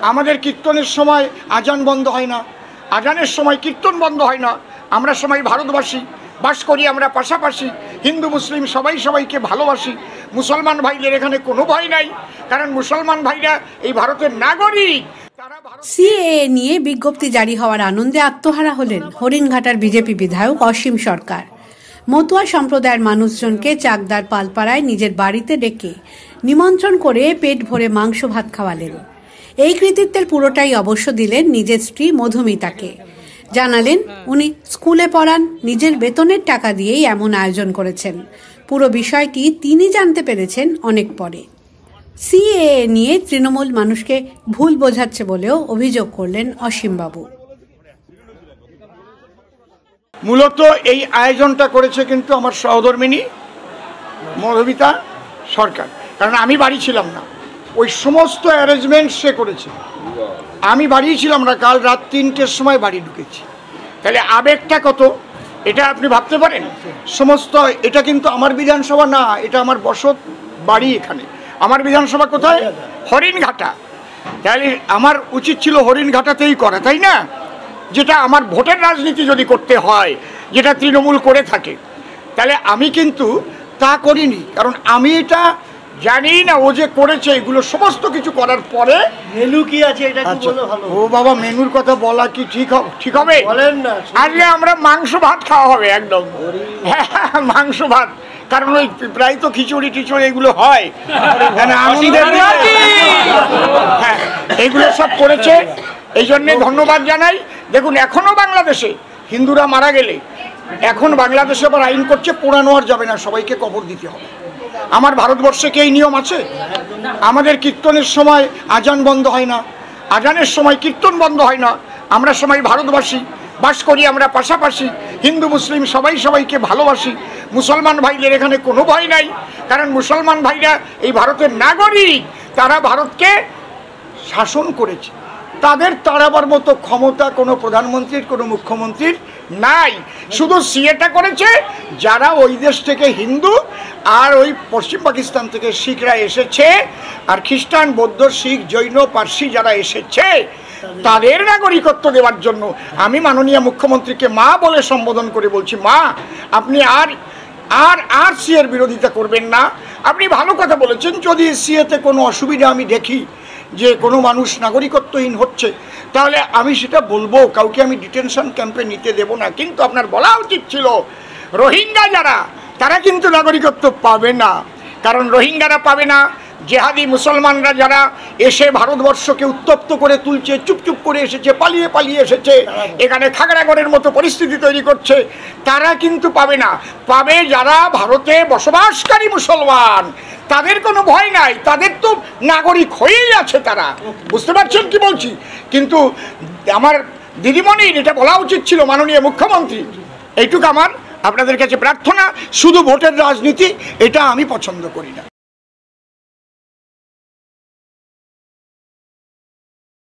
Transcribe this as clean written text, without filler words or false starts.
আমাদের কীর্তনের সময় আজান বন্ধ হয় না, আজানের সময় কীর্তন বন্ধ হয় না। আমরা সবাই ভারতবাসী, বাস করি আমরা পাশাপাশি, হিন্দু মুসলিম সবাই সবাইকে ভালোবাসি। মুসলমান ভাইদের এখানে কোনো ভয় নাই, কারণ মুসলমান ভাইরা এই ভারতের নাগরিক। সিএএ নিয়ে বিজ্ঞপ্তি জারি হওয়ার আনন্দে আত্মহারা হলেন হরিণঘাটার বিজেপি বিধায়ক অসীম সরকার। মতুয়া সম্প্রদায়ের মানুষজনকে চাকদার পালপাড়ায় নিজের বাড়িতে ডেকে নিমন্ত্রণ করে পেট ভরে মাংস ভাত খাওয়ালেন। এই কৃতিত্বের পুরোটাই অবশ্য দিলেন নিজের স্ত্রী মধুমিতাকে। জানালেন উনি স্কুলে পড়ান, নিজের বেতনের টাকা দিয়েই এমন আয়োজন করেছেন। পুরো বিষয়টি তিনি জানতে পেরেছেন অনেক পরে। সিএএ নিয়ে তৃণমূল মানুষকে ভুল বোঝাচ্ছে বলেও অভিযোগ করলেন অসীমবাবু। মূলত এই আয়োজনটা করেছে কিন্তু আমার সহধর্মিনী মধুমিতা সরকার, কারণ আমি বাড়ি ছিলাম না। ওই সমস্ত অ্যারেঞ্জমেন্ট সে করেছে, আমি বাড়ি ছিলাম না। কাল রাত 3টের সময় বাড়ি ঢুকেছি। তাহলে আবেগটা কত এটা আপনি ভাবতে পারেন। সমস্ত এটা কিন্তু আমার বিধানসভা না, এটা আমার বসত বাড়ি। এখানে আমার বিধানসভা কোথায়? হরিণঘাটা। তাহলে আমার উচিত ছিল হরিণঘাটাতেই করা, তাই না? যেটা আমার ভোটের রাজনীতি যদি করতে হয়, যেটা তৃণমূল করে থাকে, তাহলে আমি কিন্তু তা করিনি। কারণ আমি এটা জানি না ও যে করেছে এগুলো সমস্ত কিছু করার পরে। মেনু কি আছে এটা কি বলে ভালো? ও বাবা, মেনুর কথা বলা কি ঠিক হবে? বলেন না। আসলে আমরা মাংস ভাত খাওয়া হবে একদম। হ্যাঁ, মাংস ভাত, কারণ ওই প্রায় তো খিচুড়ি টিচুড়ি এগুলো হয়। হ্যাঁ, এগুলো সব করেছে, এই জন্যে ধন্যবাদ জানাই। দেখুন, এখনো বাংলাদেশে হিন্দুরা মারা গেলে এখন বাংলাদেশে আবার আইন করছে পোড়ানো আর যাবে না, সবাইকে কবর দিতে হবে। আমার ভারতবর্ষে কি এই নিয়ম আছে? আমাদের কীর্তনের সময় আজান বন্ধ হয় না, আজানের সময় কীর্তন বন্ধ হয় না। আমরা সবাই ভারতবাসী, বাস করি আমরা পাশাপাশি, হিন্দু মুসলিম সবাই সবাইকে ভালোবাসি। মুসলমান ভাইদের এখানে কোনো ভয় নাই, কারণ মুসলমান ভাইরা এই ভারতের নাগরিক। তারা ভারতকে শাসন করেছে, তাদের তাড়াবার মতো ক্ষমতা কোনো প্রধানমন্ত্রীর, কোনো মুখ্যমন্ত্রীর নাই। শুধু সিএটা করেছে যারা ওই দেশ থেকে হিন্দু আর ওই পশ্চিম পাকিস্তান থেকে শিখরা এসেছে, আর খ্রিস্টান, বৌদ্ধ, শিখ, জৈন, পার্সি যারা এসেছে তাদের নাগরিকত্ব দেওয়ার জন্য। আমি মাননীয় মুখ্যমন্ত্রীকে মা বলে সম্বোধন করে বলছি, মা আপনি আর সিএর বিরোধিতা করবেন না। আপনি ভালো কথা বলেছেন। যদি সিএতে কোনো অসুবিধা আমি দেখি যে কোনো মানুষ নাগরিকত্বহীন হচ্ছে, তাহলে আমি সেটা বলবো, কাউকে আমি ডিটেনশন ক্যাম্পে নিতে দেব না। কিন্তু আপনার বলা উচিত ছিল রোহিঙ্গা যারা, তারা কিন্তু নাগরিকত্ব পাবে না। কারণ রোহিঙ্গারা পাবে না, জেহাদি মুসলমানরা যারা এসে ভারতবর্ষকে উত্তপ্ত করে তুলছে, চুপচুপ করে এসেছে, পালিয়ে পালিয়ে এসেছে, এখানে খাগড়াগড়ের মতো পরিস্থিতি তৈরি করছে, তারা কিন্তু পাবে না। পাবে যারা ভারতে বসবাসকারী মুসলমান, তাদের কোনো ভয় নাই, তাদের তো নাগরিক হয়েই আছে তারা। বুঝতে পারছেন কি বলছি? কিন্তু আমার দিদিমণির এটা বলা উচিত ছিল, মাননীয় মুখ্যমন্ত্রী। এইটুকু আমার আপনাদের কাছে প্রার্থনা। শুধু ভোটের রাজনীতি এটা আমি পছন্দ করি না।